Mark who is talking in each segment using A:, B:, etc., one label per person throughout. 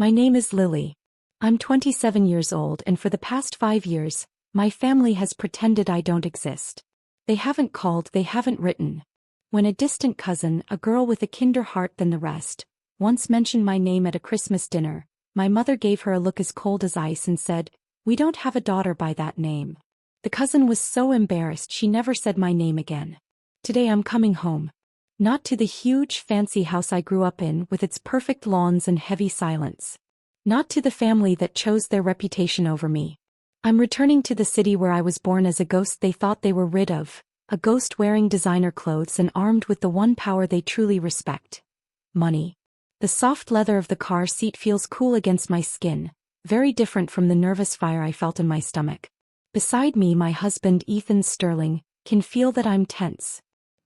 A: My name is Lily. I'm 27 years old, and for the past 5 years, my family has pretended I don't exist. They haven't called, they haven't written. When a distant cousin, a girl with a kinder heart than the rest, once mentioned my name at a Christmas dinner, my mother gave her a look as cold as ice and said, "We don't have a daughter by that name." The cousin was so embarrassed she never said my name again. Today I'm coming home. Not to the huge, fancy house I grew up in with its perfect lawns and heavy silence. Not to the family that chose their reputation over me. I'm returning to the city where I was born as a ghost they thought they were rid of, a ghost wearing designer clothes and armed with the one power they truly respect: money. The soft leather of the car seat feels cool against my skin, very different from the nervous fire I felt in my stomach. Beside me, my husband, Ethan Sterling, can feel that I'm tense.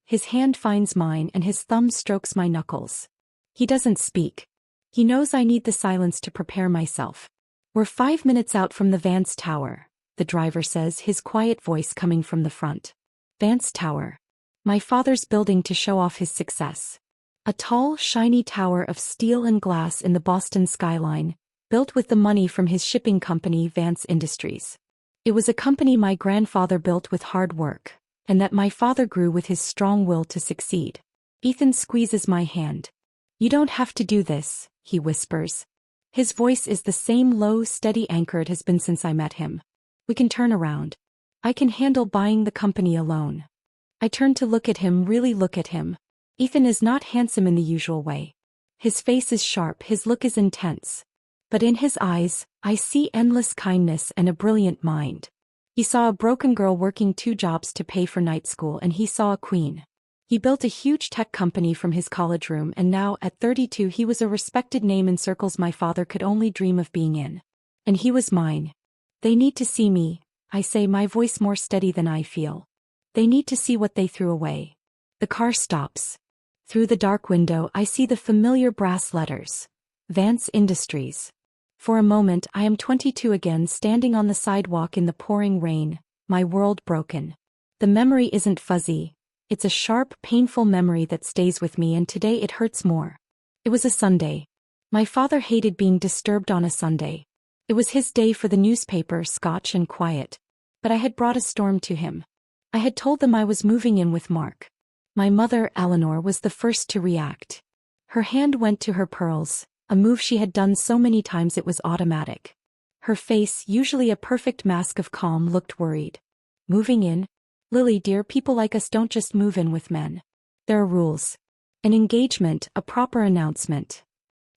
A: His hand finds mine and his thumb strokes my knuckles. He doesn't speak. He knows I need the silence to prepare myself. "We're 5 minutes out from the Vance Tower," the driver says, his quiet voice coming from the front. Vance Tower. My father's building to show off his success. A tall, shiny tower of steel and glass in the Boston skyline, built with the money from his shipping company, Vance Industries. It was a company my grandfather built with hard work, and that my father grew with his strong will to succeed. Ethan squeezes my hand. "You don't have to do this," he whispers. His voice is the same low, steady anchor it has been since I met him. "We can turn around. I can handle buying the company alone." I turn to look at him, really look at him. Ethan is not handsome in the usual way. His face is sharp, his look is intense. But in his eyes, I see endless kindness and a brilliant mind. He saw a broken girl working 2 jobs to pay for night school, and he saw a queen. He built a huge tech company from his college room, and now, at 32, he was a respected name in circles my father could only dream of being in. And he was mine. "They need to see me," I say, my voice more steady than I feel. "They need to see what they threw away." The car stops. Through the dark window, I see the familiar brass letters. Vance Industries. For a moment, I am 22 again, standing on the sidewalk in the pouring rain, my world broken. The memory isn't fuzzy. It's a sharp, painful memory that stays with me, and today it hurts more. It was a Sunday. My father hated being disturbed on a Sunday. It was his day for the newspaper, scotch and quiet. But I had brought a storm to him. I had told them I was moving in with Mark. My mother, Eleanor, was the first to react. Her hand went to her pearls, a move she had done so many times it was automatic. Her face, usually a perfect mask of calm, looked worried. "Moving in? Lily dear, people like us don't just move in with men. There are rules. An engagement, a proper announcement."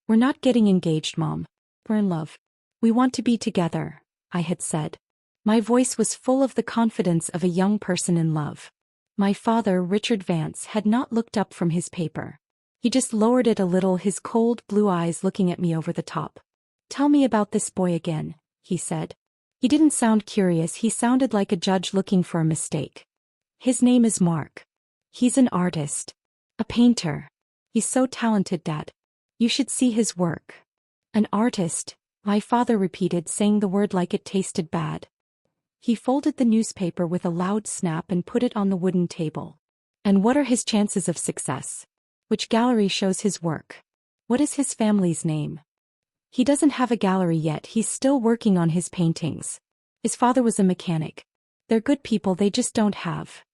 A: "We're not getting engaged, Mom. We're in love. We want to be together," I had said. My voice was full of the confidence of a young person in love. My father, Richard Vance, had not looked up from his paper. He just lowered it a little, his cold blue eyes looking at me over the top. "Tell me about this boy again," he said. He didn't sound curious, he sounded like a judge looking for a mistake. "His name is Mark. He's an artist. A painter. He's so talented, Dad. You should see his work." "An artist," my father repeated, saying the word like it tasted bad. He folded the newspaper with a loud snap and put it on the wooden table. "And what are his chances of success? Which gallery shows his work? What is his family's name?" "He doesn't have a gallery yet, he's still working on his paintings. His father was a mechanic. They're good people, they just don't have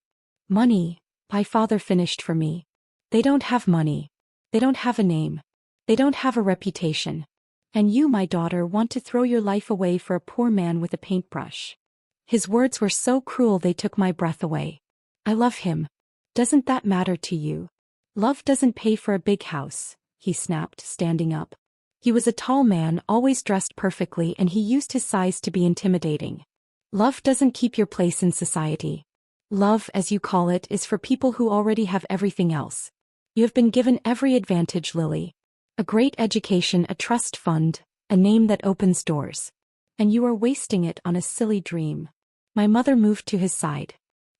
A: money," my father finished for me. "They don't have money. They don't have a name. They don't have a reputation. And you, my daughter, want to throw your life away for a poor man with a paintbrush." His words were so cruel they took my breath away. "I love him. Doesn't that matter to you? Love doesn't pay for a big house," he snapped, standing up. He was a tall man, always dressed perfectly, and he used his size to be intimidating. "Love doesn't keep your place in society. Love, as you call it, is for people who already have everything else. You have been given every advantage, Lily. A great education, a trust fund, a name that opens doors. And you are wasting it on a silly dream." My mother moved to his side.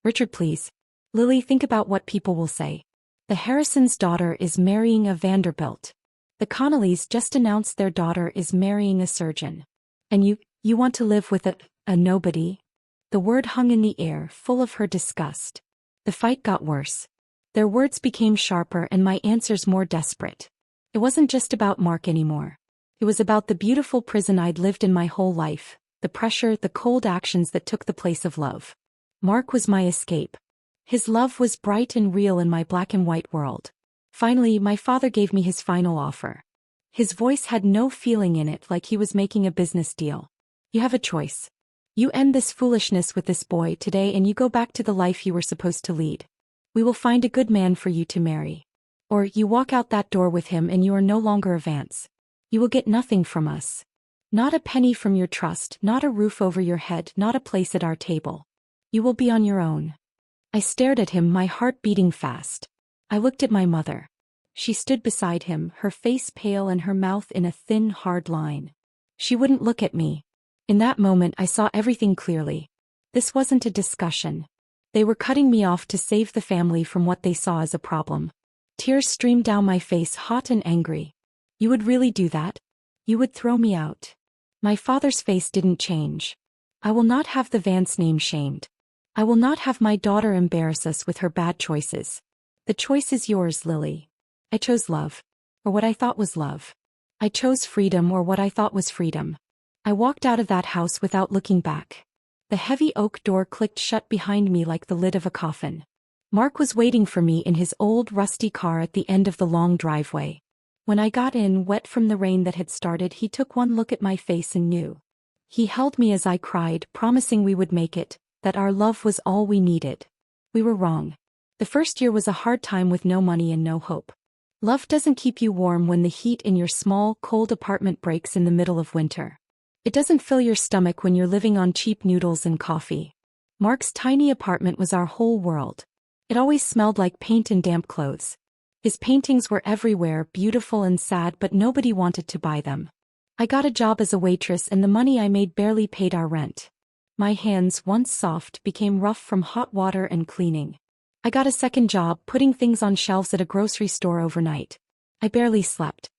A: "Richard, please. Lily, think about what people will say. The Harrisons' daughter is marrying a Vanderbilt. The Connollys just announced their daughter is marrying a surgeon. And you want to live with a nobody?" The word hung in the air, full of her disgust. The fight got worse. Their words became sharper and my answers more desperate. It wasn't just about Mark anymore. It was about the beautiful prison I'd lived in my whole life, the pressure, the cold actions that took the place of love. Mark was my escape. His love was bright and real in my black and white world. Finally, my father gave me his final offer. His voice had no feeling in it, like he was making a business deal. You have a choice. You end this foolishness with this boy today and you go back to the life you were supposed to lead. We will find a good man for you to marry. Or you walk out that door with him and you are no longer a Vance. You will get nothing from us. Not a penny from your trust, not a roof over your head, not a place at our table. You will be on your own. I stared at him, my heart beating fast. I looked at my mother. She stood beside him, her face pale and her mouth in a thin, hard line. She wouldn't look at me. In that moment I saw everything clearly. This wasn't a discussion. They were cutting me off to save the family from what they saw as a problem. Tears streamed down my face, hot and angry. You would really do that? You would throw me out? My father's face didn't change. I will not have the Vance name shamed. I will not have my daughter embarrass us with her bad choices. The choice is yours, Lily. I chose love. Or what I thought was love. I chose freedom, or what I thought was freedom. I walked out of that house without looking back. The heavy oak door clicked shut behind me like the lid of a coffin. Mark was waiting for me in his old rusty car at the end of the long driveway. When I got in, wet from the rain that had started, he took one look at my face and knew. He held me as I cried, promising we would make it, that our love was all we needed. We were wrong. The first year was a hard time with no money and no hope. Love doesn't keep you warm when the heat in your small, cold apartment breaks in the middle of winter. It doesn't fill your stomach when you're living on cheap noodles and coffee. Mark's tiny apartment was our whole world. It always smelled like paint and damp clothes. His paintings were everywhere, beautiful and sad, but nobody wanted to buy them. I got a job as a waitress and the money I made barely paid our rent. My hands, once soft, became rough from hot water and cleaning. I got a second job, putting things on shelves at a grocery store overnight. I barely slept.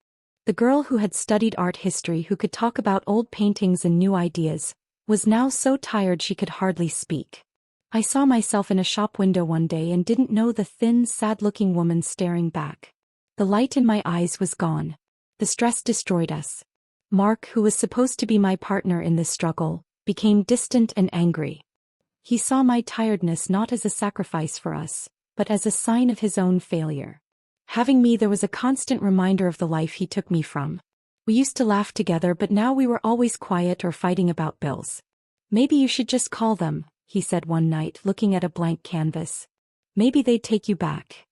A: The girl who had studied art history, who could talk about old paintings and new ideas, was now so tired she could hardly speak. I saw myself in a shop window one day and didn't know the thin, sad-looking woman staring back. The light in my eyes was gone. The stress destroyed us. Mark, who was supposed to be my partner in this struggle, became distant and angry. He saw my tiredness not as a sacrifice for us, but as a sign of his own failure. Having me there was a constant reminder of the life he took me from. We used to laugh together, but now we were always quiet or fighting about bills. Maybe you should just call them, he said one night, looking at a blank canvas. Maybe they'd take you back.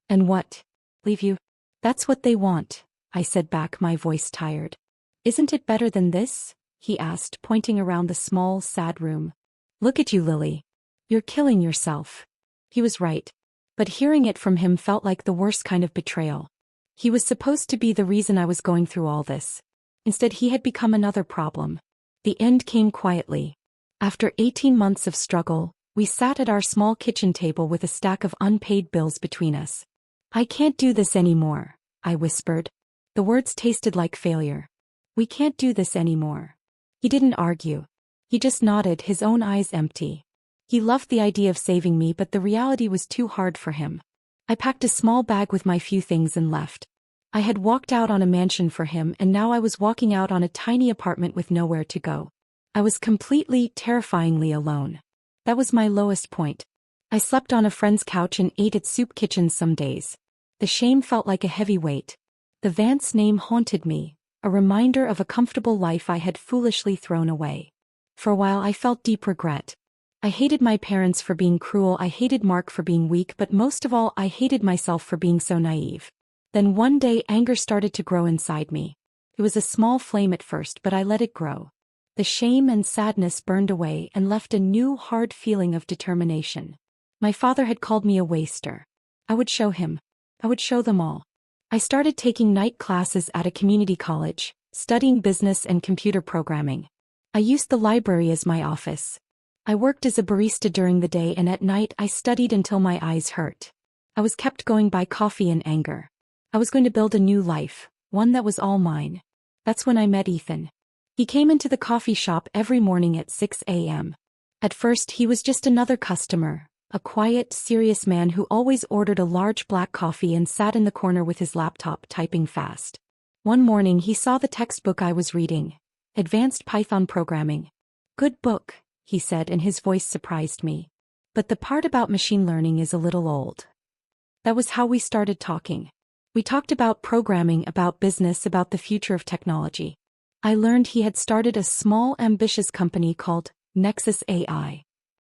A: And what? Leave you? That's what they want, I said back, my voice tired. Isn't it better than this? He asked, pointing around the small, sad room. Look at you, Lily. You're killing yourself. He was right. But hearing it from him felt like the worst kind of betrayal. He was supposed to be the reason I was going through all this. Instead, he had become another problem. The end came quietly. After 18 months of struggle, we sat at our small kitchen table with a stack of unpaid bills between us. I can't do this anymore, I whispered. The words tasted like failure. We can't do this anymore. He didn't argue. He just nodded, his own eyes empty. He loved the idea of saving me, but the reality was too hard for him. I packed a small bag with my few things and left. I had walked out on a mansion for him, and now I was walking out on a tiny apartment with nowhere to go. I was completely, terrifyingly alone. That was my lowest point. I slept on a friend's couch and ate at soup kitchens some days. The shame felt like a heavy weight. The Vance name haunted me, a reminder of a comfortable life I had foolishly thrown away. For a while I felt deep regret. I hated my parents for being cruel, I hated Mark for being weak, but most of all I hated myself for being so naive. Then one day anger started to grow inside me. It was a small flame at first, but I let it grow. The shame and sadness burned away and left a new, hard feeling of determination. My father had called me a waster. I would show him. I would show them all. I started taking night classes at a community college, studying business and computer programming. I used the library as my office. I worked as a barista during the day, and at night I studied until my eyes hurt. I was kept going by coffee and anger. I was going to build a new life, one that was all mine. That's when I met Ethan. He came into the coffee shop every morning at 6 a.m. At first he was just another customer, a quiet, serious man who always ordered a large black coffee and sat in the corner with his laptop typing fast. One morning he saw the textbook I was reading, Advanced Python Programming. "Good book," he said, and his voice surprised me. "But the part about machine learning is a little old." That was how we started talking. We talked about programming, about business, about the future of technology. I learned he had started a small, ambitious company called Nexus AI.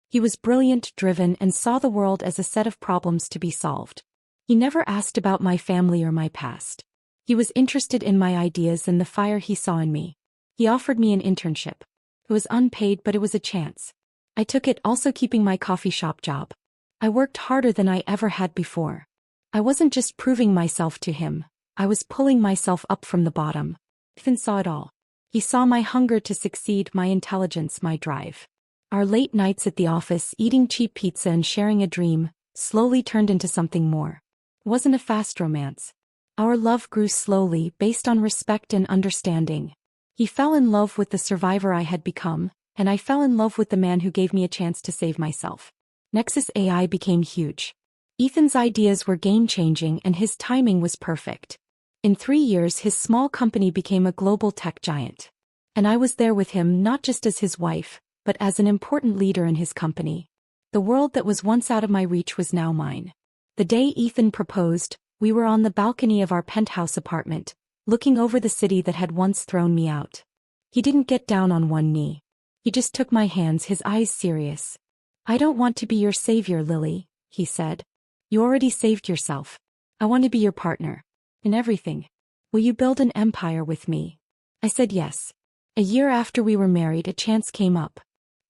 A: He was brilliant, driven, and saw the world as a set of problems to be solved. He never asked about my family or my past. He was interested in my ideas and the fire he saw in me. He offered me an internship. It was unpaid, but it was a chance. I took it, also keeping my coffee shop job. I worked harder than I ever had before. I wasn't just proving myself to him, I was pulling myself up from the bottom. Ethan saw it all. He saw my hunger to succeed, my intelligence, my drive. Our late nights at the office, eating cheap pizza and sharing a dream, slowly turned into something more. It wasn't a fast romance. Our love grew slowly, based on respect and understanding. He fell in love with the survivor I had become, and I fell in love with the man who gave me a chance to save myself. Nexus AI became huge. Ethan's ideas were game-changing and his timing was perfect. In 3 years his small company became a global tech giant. And I was there with him, not just as his wife, but as an important leader in his company. The world that was once out of my reach was now mine. The day Ethan proposed, we were on the balcony of our penthouse apartment, looking over the city that had once thrown me out. He didn't get down on one knee. He just took my hands, his eyes serious. "I don't want to be your savior, Lily," he said. "You already saved yourself. I want to be your partner. In everything. Will you build an empire with me?" I said yes. A year after we were married, a chance came up.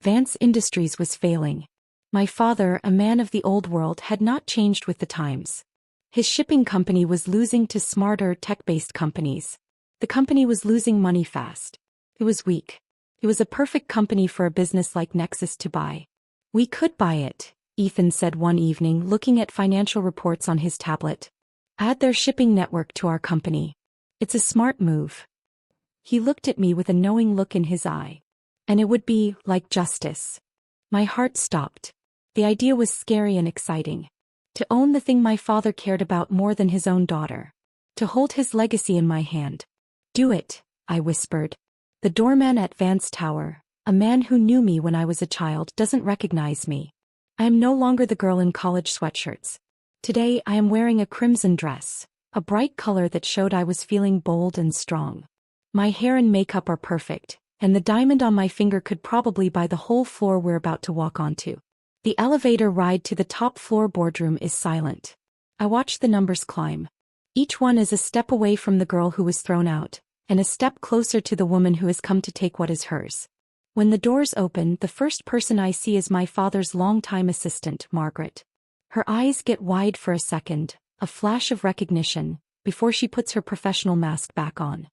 A: Vance Industries was failing. My father, a man of the old world, had not changed with the times. His shipping company was losing to smarter, tech-based companies. The company was losing money fast. It was weak. It was a perfect company for a business like Nexus to buy. "We could buy it," Ethan said one evening, looking at financial reports on his tablet. "Add their shipping network to our company. It's a smart move." He looked at me with a knowing look in his eye. "And it would be like justice." My heart stopped. The idea was scary and exciting. To own the thing my father cared about more than his own daughter. To hold his legacy in my hand. "Do it," I whispered. "The doorman at Vance Tower, a man who knew me when I was a child, doesn't recognize me. I am no longer the girl in college sweatshirts. Today I am wearing a crimson dress, a bright color that showed I was feeling bold and strong. My hair and makeup are perfect, and the diamond on my finger could probably buy the whole floor we're about to walk onto. The elevator ride to the top floor boardroom is silent. I watch the numbers climb. Each one is a step away from the girl who was thrown out, and a step closer to the woman who has come to take what is hers. When the doors open, the first person I see is my father's longtime assistant, Margaret. Her eyes get wide for a second, a flash of recognition, before she puts her professional mask back on.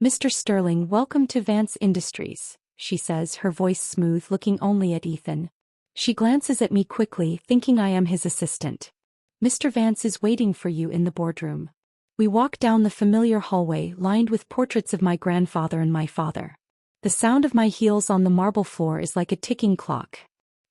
A: "Mr. Sterling, welcome to Vance Industries," she says, her voice smooth, looking only at Ethan. She glances at me quickly, thinking I am his assistant. "Mr. Vance is waiting for you in the boardroom." We walk down the familiar hallway, lined with portraits of my grandfather and my father. The sound of my heels on the marble floor is like a ticking clock.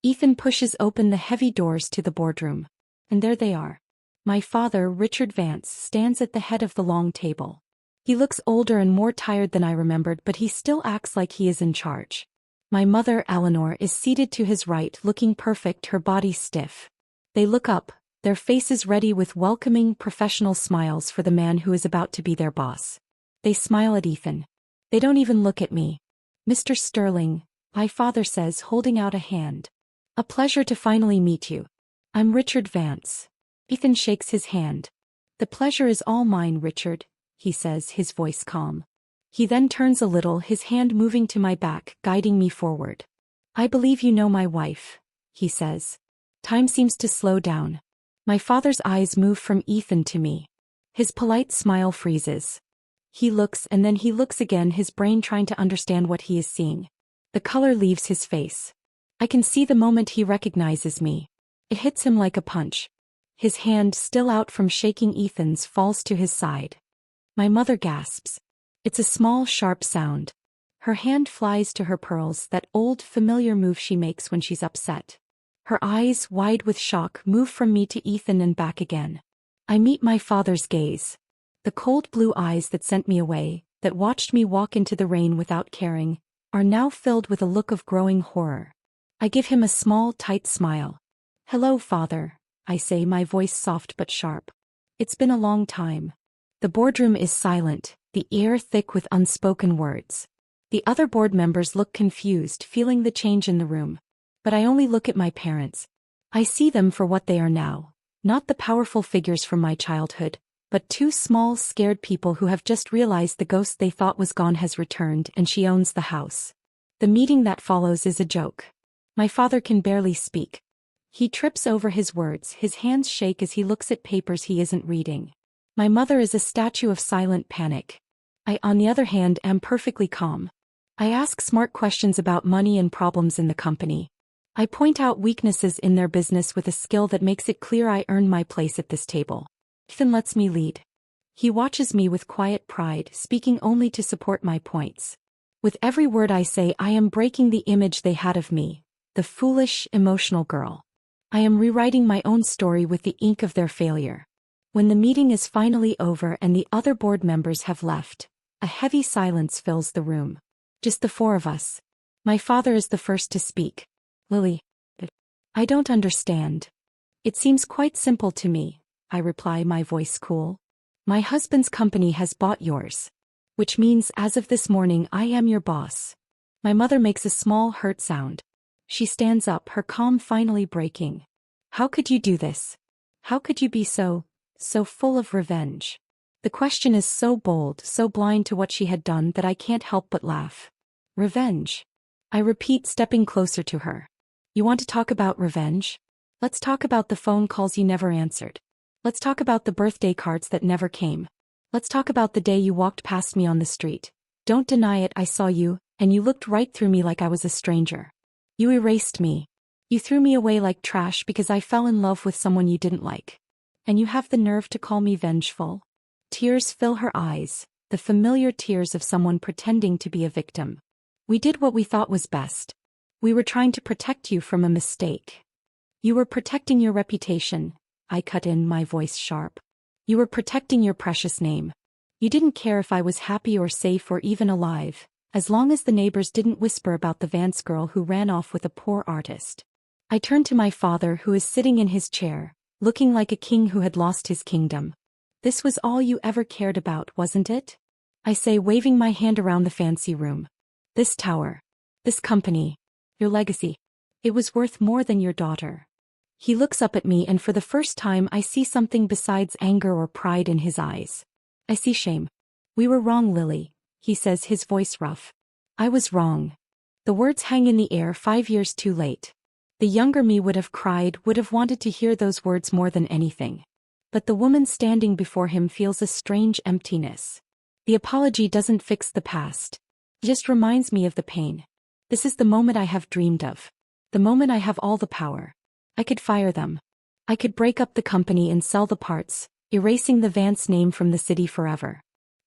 A: Ethan pushes open the heavy doors to the boardroom. And there they are. My father, Richard Vance, stands at the head of the long table. He looks older and more tired than I remembered, but he still acts like he is in charge. My mother, Eleanor, is seated to his right, looking perfect, her body stiff. They look up, their faces ready with welcoming, professional smiles for the man who is about to be their boss. They smile at Ethan. They don't even look at me. "Mr. Sterling," my father says, holding out a hand. "A pleasure to finally meet you. I'm Richard Vance." Ethan shakes his hand. "The pleasure is all mine, Richard," he says, his voice calm. He then turns a little, his hand moving to my back, guiding me forward. "I believe you know my wife," he says. Time seems to slow down. My father's eyes move from Ethan to me. His polite smile freezes. He looks and then he looks again, his brain trying to understand what he is seeing. The color leaves his face. I can see the moment he recognizes me. It hits him like a punch. His hand, still out from shaking Ethan's, falls to his side. My mother gasps. It's a small, sharp sound. Her hand flies to her pearls, that old, familiar move she makes when she's upset. Her eyes, wide with shock, move from me to Ethan and back again. I meet my father's gaze. The cold blue eyes that sent me away, that watched me walk into the rain without caring, are now filled with a look of growing horror. I give him a small, tight smile. "Hello, Father," I say, my voice soft but sharp. "It's been a long time." The boardroom is silent, the air thick with unspoken words. The other board members look confused, feeling the change in the room. But I only look at my parents. I see them for what they are now, not the powerful figures from my childhood, but two small, scared people who have just realized the ghost they thought was gone has returned and she owns the house. The meeting that follows is a joke. My father can barely speak. He trips over his words, his hands shake as he looks at papers he isn't reading. My mother is a statue of silent panic. I, on the other hand, am perfectly calm. I ask smart questions about money and problems in the company. I point out weaknesses in their business with a skill that makes it clear I earned my place at this table. Ethan lets me lead. He watches me with quiet pride, speaking only to support my points. With every word I say, I am breaking the image they had of me, the foolish, emotional girl. I am rewriting my own story with the ink of their failure. When the meeting is finally over and the other board members have left, a heavy silence fills the room. Just the four of us. My father is the first to speak. "Lily, I don't understand." "It seems quite simple to me," I reply, my voice cool. "My husband's company has bought yours. Which means as of this morning I am your boss." My mother makes a small hurt sound. She stands up, her calm finally breaking. "How could you do this? How could you be so full of revenge?" The question is so bold, so blind to what she had done that I can't help but laugh. "Revenge?" I repeat, stepping closer to her. "You want to talk about revenge? Let's talk about the phone calls you never answered. Let's talk about the birthday cards that never came. Let's talk about the day you walked past me on the street. Don't deny it, I saw you, and you looked right through me like I was a stranger. You erased me. You threw me away like trash because I fell in love with someone you didn't like. And you have the nerve to call me vengeful?" Tears fill her eyes, the familiar tears of someone pretending to be a victim. "We did what we thought was best. We were trying to protect you from a mistake." "You were protecting your reputation," I cut in, my voice sharp. "You were protecting your precious name. You didn't care if I was happy or safe or even alive, as long as the neighbors didn't whisper about the Vance girl who ran off with a poor artist." I turn to my father, who is sitting in his chair, looking like a king who had lost his kingdom. "This was all you ever cared about, wasn't it?" I say, waving my hand around the fancy room. "This tower. This company. Your legacy. It was worth more than your daughter." He looks up at me, and for the first time I see something besides anger or pride in his eyes. I see shame. "We were wrong, Lily," he says, his voice rough. "I was wrong." The words hang in the air, 5 years too late. The younger me would have cried, would have wanted to hear those words more than anything. But the woman standing before him feels a strange emptiness. The apology doesn't fix the past. It just reminds me of the pain. This is the moment I have dreamed of. The moment I have all the power. I could fire them. I could break up the company and sell the parts, erasing the Vance name from the city forever.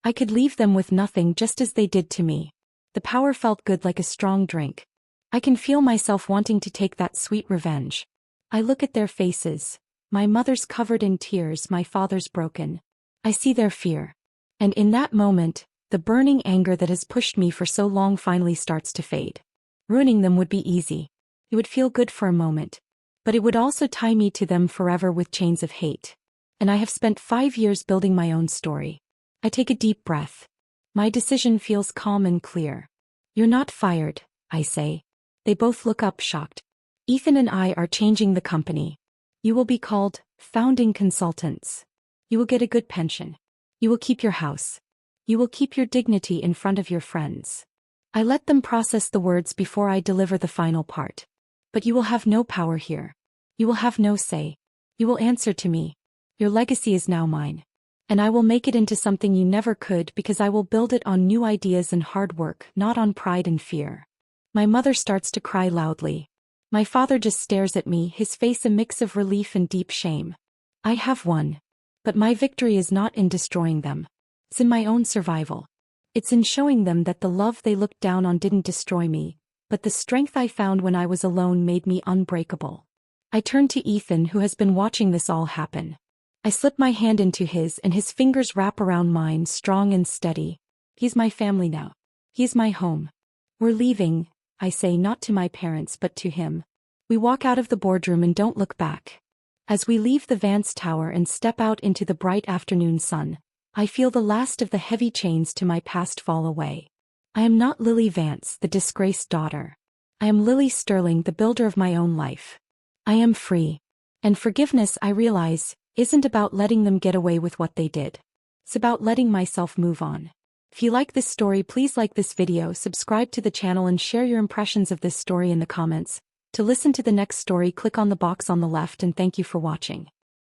A: I could leave them with nothing, just as they did to me. The power felt good, like a strong drink. I can feel myself wanting to take that sweet revenge. I look at their faces. My mother's covered in tears, my father's broken. I see their fear. And in that moment, the burning anger that has pushed me for so long finally starts to fade. Ruining them would be easy. It would feel good for a moment. But it would also tie me to them forever with chains of hate. And I have spent 5 years building my own story. I take a deep breath. My decision feels calm and clear. "You're not fired," I say. They both look up, shocked. "Ethan and I are changing the company. You will be called founding consultants. You will get a good pension. You will keep your house. You will keep your dignity in front of your friends." I let them process the words before I deliver the final part. "But you will have no power here. You will have no say. You will answer to me. Your legacy is now mine. And I will make it into something you never could, because I will build it on new ideas and hard work, not on pride and fear." My mother starts to cry loudly. My father just stares at me, his face a mix of relief and deep shame. I have won. But my victory is not in destroying them. It's in my own survival. It's in showing them that the love they looked down on didn't destroy me, but the strength I found when I was alone made me unbreakable. I turn to Ethan, who has been watching this all happen. I slip my hand into his and his fingers wrap around mine, strong and steady. He's my family now. He's my home. We're leaving, I say, not to my parents but to him. We walk out of the boardroom and don't look back. As we leave the Vance Tower and step out into the bright afternoon sun, I feel the last of the heavy chains to my past fall away. I am not Lily Vance, the disgraced daughter. I am Lily Sterling, the builder of my own life. I am free. And forgiveness, I realize, isn't about letting them get away with what they did. It's about letting myself move on. If you like this story, please like this video, subscribe to the channel and share your impressions of this story in the comments. To listen to the next story, click on the box on the left, and thank you for watching.